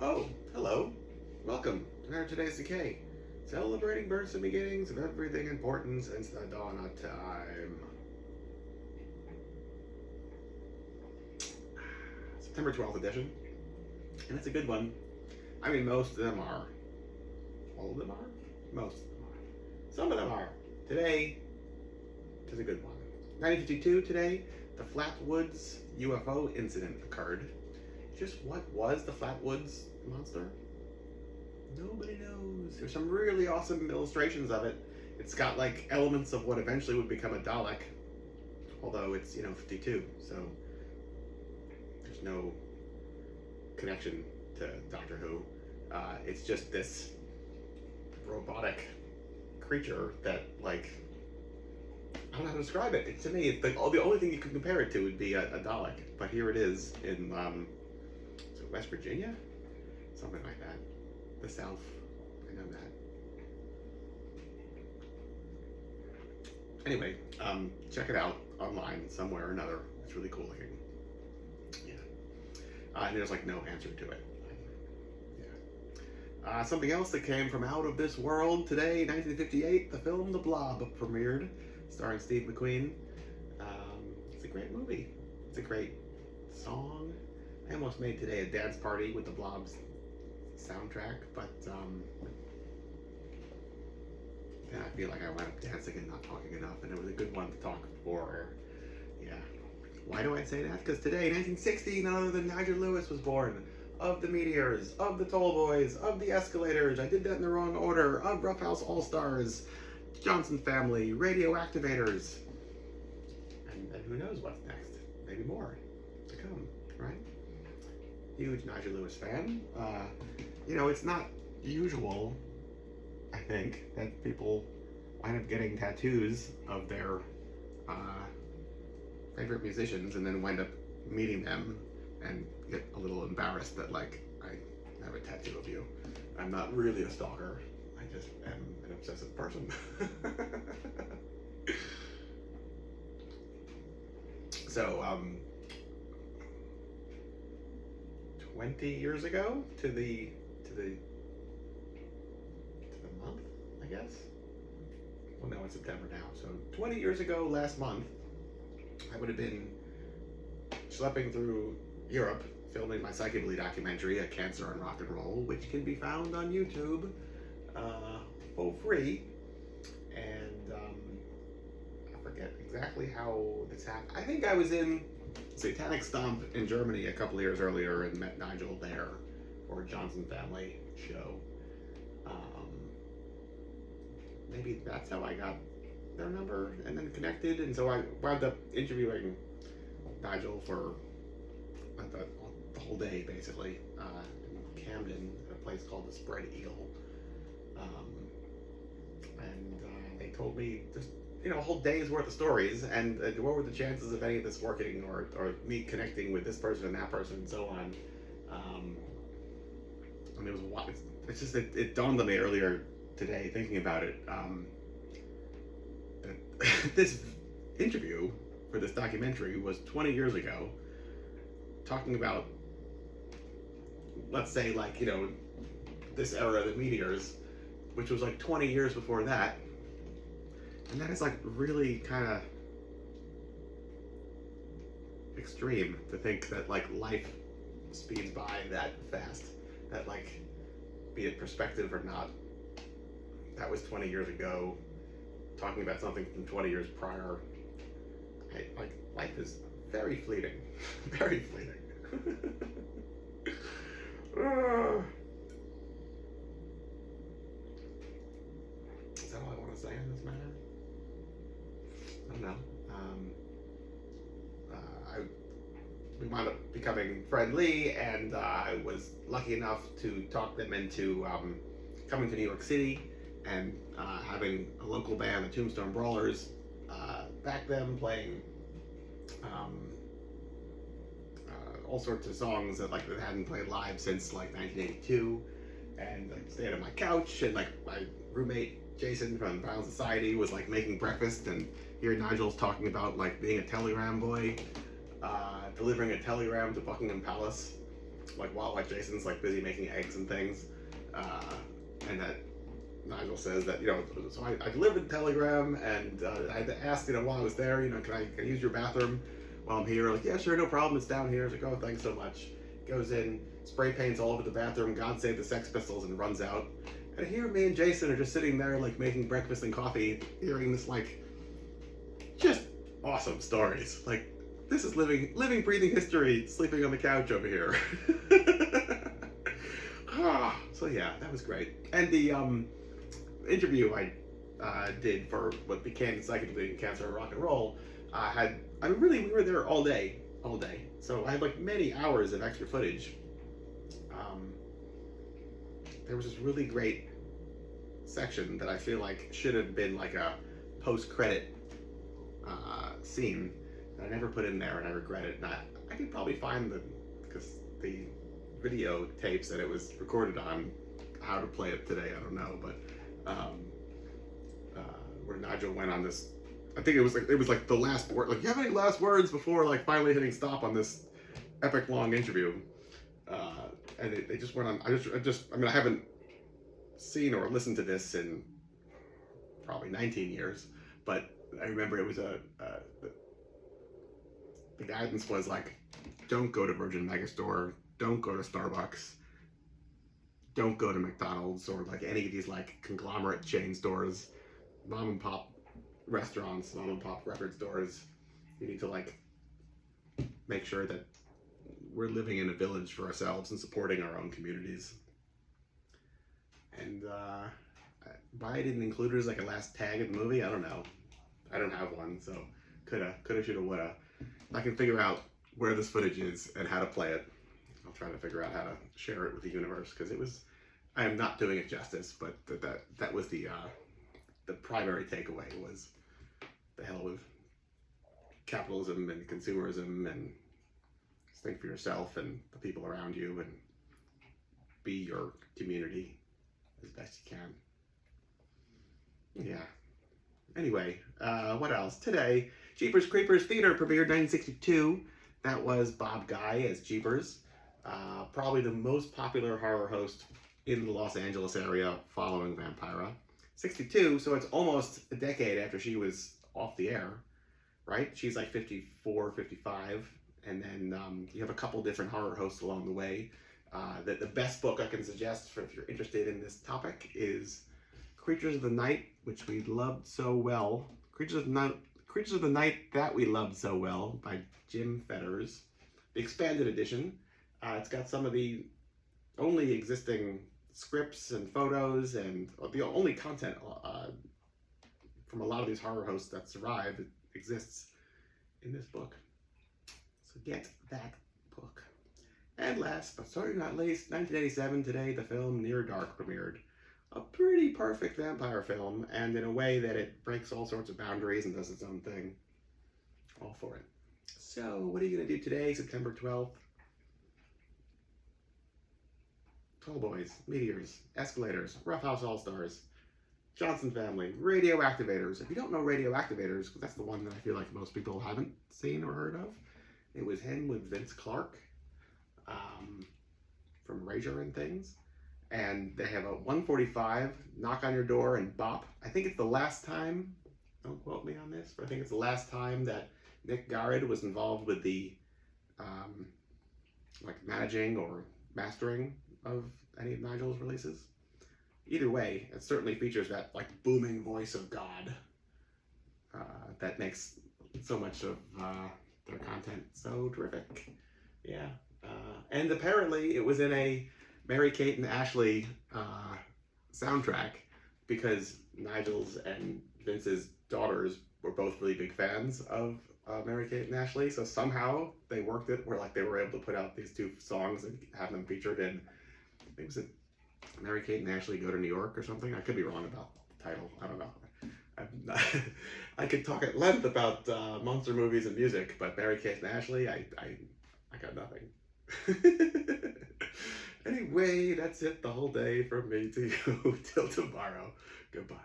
Oh, hello. Welcome to today's Decay, celebrating births and beginnings of everything important since the dawn of time. September 12th edition, and it's a good one. I mean, most of them are. All of them are? Most of them are. Some of them are. Today is a good one. 1952 today, the Flatwoods UFO incident occurred. Just what was the Flatwoods monster? Nobody knows. There's some really awesome illustrations of it. It's got like elements of what eventually would become a Dalek, although it's 52, so there's no connection to Doctor Who. It's just this robotic creature that, like, I don't know how to describe it. To me, it's the only thing you can compare it to would be a Dalek, but here it is in West Virginia? Something like that. The South. I know that. Anyway, check it out online somewhere or another. It's really cool looking. Yeah. And there's like no answer to it. Yeah. Something else that came from out of this world today, 1958, the film The Blob premiered, starring Steve McQueen. It's a great movie. It's a great song. I almost made today a dance party with the Blob's soundtrack, but then I feel like I went up dancing and not talking enough, and it was a good one to talk for. Yeah. Why do I say that? Because today, 1960, none other than Nigel Lewis was born. Of the Meteors, of the Toll Boys, of the Escalators, I did that in the wrong order, of Rough House All-Stars, Johnson Family, Radio Activators, and who knows what's next. Maybe more to come, right? Huge Nigel Lewis fan. It's not usual, I think, that people wind up getting tattoos of their favorite musicians and then wind up meeting them and get a little embarrassed that, like, I have a tattoo of you. I'm not really a stalker. I just am an obsessive person. So, 20 years ago to the month, I guess. Well, no, it's September now. So 20 years ago, last month, I would have been schlepping through Europe, filming my psychobilly documentary, A Cancer on Rock and Roll, which can be found on YouTube for free. And I forget exactly how this happened. I think I was in Satanic Stomp in Germany a couple of years earlier and met Nigel there for a Johnson Family show. Maybe that's how I got their number and then connected, and so I wound up interviewing Nigel for the whole day, basically, in Camden, at a place called the Spread Eagle. And they told me just, a whole day's worth of stories, and what were the chances of any of this working, or me connecting with this person and that person and so on. And it was it's just it dawned on me earlier today thinking about it, that this interview for this documentary was 20 years ago, talking about, let's say, like, this era of the Meteors, which was like 20 years before that. And that is like really kind of extreme to think that, like, life speeds by that fast. That, like, be it perspective or not, that was 20 years ago, talking about something from 20 years prior. Like, life is very fleeting. Very fleeting. Is that all I want to say on this matter? I don't know. We wound up becoming friendly, and I was lucky enough to talk them into coming to New York City and having a local band, the Tombstone Brawlers, back them, playing all sorts of songs that, like, they hadn't played live since, like, 1982. And I stayed on my couch, and, like, my roommate Jason from Brown Society was, like, making breakfast, and here Nigel's talking about, like, being a telegram boy, delivering a telegram to Buckingham Palace, like while Jason's like busy making eggs and things, and that Nigel says that, so I delivered the telegram, and I had to ask, while I was there, can I use your bathroom while I'm here? Like, yeah, sure, no problem, it's down here. It's like, oh, thanks so much. Goes in, spray paints all over the bathroom, God save the Sex Pistols, and runs out. And here me and Jason are just sitting there, like, making breakfast and coffee, hearing this, like, just awesome stories. Like, this is living, breathing history, sleeping on the couch over here. So yeah, that was great. And the interview I did for what became Encyclopedia Cancer and Rock and Roll we were there all day. So I had like many hours of extra footage. There was this really great section that I feel like should have been like a post-credit scene that I never put in there, and I regret it. And I could probably find because the video tapes that it was recorded on, how to play it today, I don't know, but where Nigel went on this, I think it was like the last word, like, you have any last words before like finally hitting stop on this epic long interview, and they just went on. I haven't seen or listened to this in probably 19 years, but I remember it was the guidance was like, don't go to Virgin Megastore, don't go to Starbucks, don't go to McDonald's or like any of these like conglomerate chain stores, mom and pop restaurants, mom and pop record stores. You need to like make sure that we're living in a village for ourselves and supporting our own communities. And why I didn't include it as like a last tag in the movie, I don't know. I don't have one, so coulda, shoulda, woulda. I can figure out where this footage is and how to play it. I'll try to figure out how to share it with the universe, because I am not doing it justice, but that was the primary takeaway was the hell with capitalism and consumerism, and just think for yourself and the people around you and be your community as best you can. Yeah. Anyway, what else? Today, Jeepers Creepers Theater premiered 1962. That was Bob Guy as Jeepers. Probably the most popular horror host in the Los Angeles area following Vampira. 62, so it's almost a decade after she was off the air, right? She's like 54, 55, and then you have a couple different horror hosts along the way. The best book I can suggest for if you're interested in this topic is Creatures of the Night, which we loved so well. Creatures of the Night That We Loved So Well by Jim Fetters. The expanded edition. It's got some of the only existing scripts and photos and the only content from a lot of these horror hosts that survive exists in this book. So get that book. And last, but certainly not least, 1987 today, the film Near Dark premiered. A pretty perfect vampire film, and in a way that it breaks all sorts of boundaries and does its own thing. All for it. So, what are you going to do today, September 12th? Tall Boys, Meteors, Escalators, Rough House All-Stars, Johnson Family, Radio Activators. If you don't know Radio Activators, because that's the one that I feel like most people haven't seen or heard of, it was him with Vince Clarke from Razor and things. And they have a 145, Knock on Your Door, and Bop. I think it's the last time, don't quote me on this, but I think it's the last time that Nick Garrett was involved with the like managing or mastering of any of Nigel's releases. Either way, it certainly features that like booming voice of God that makes so much of their content so terrific. Yeah. And apparently it was in a Mary-Kate and Ashley soundtrack because Nigel's and Vince's daughters were both really big fans of Mary-Kate and Ashley, so somehow they worked it where like they were able to put out these two songs and have them featured in, I think it was Mary-Kate and Ashley Go to New York or something. I could be wrong about the title, I don't know. I could talk at length about monster movies and music, but Mary-Kate and Ashley, I got nothing. Anyway, that's it the whole day from me to you. Till tomorrow. Goodbye.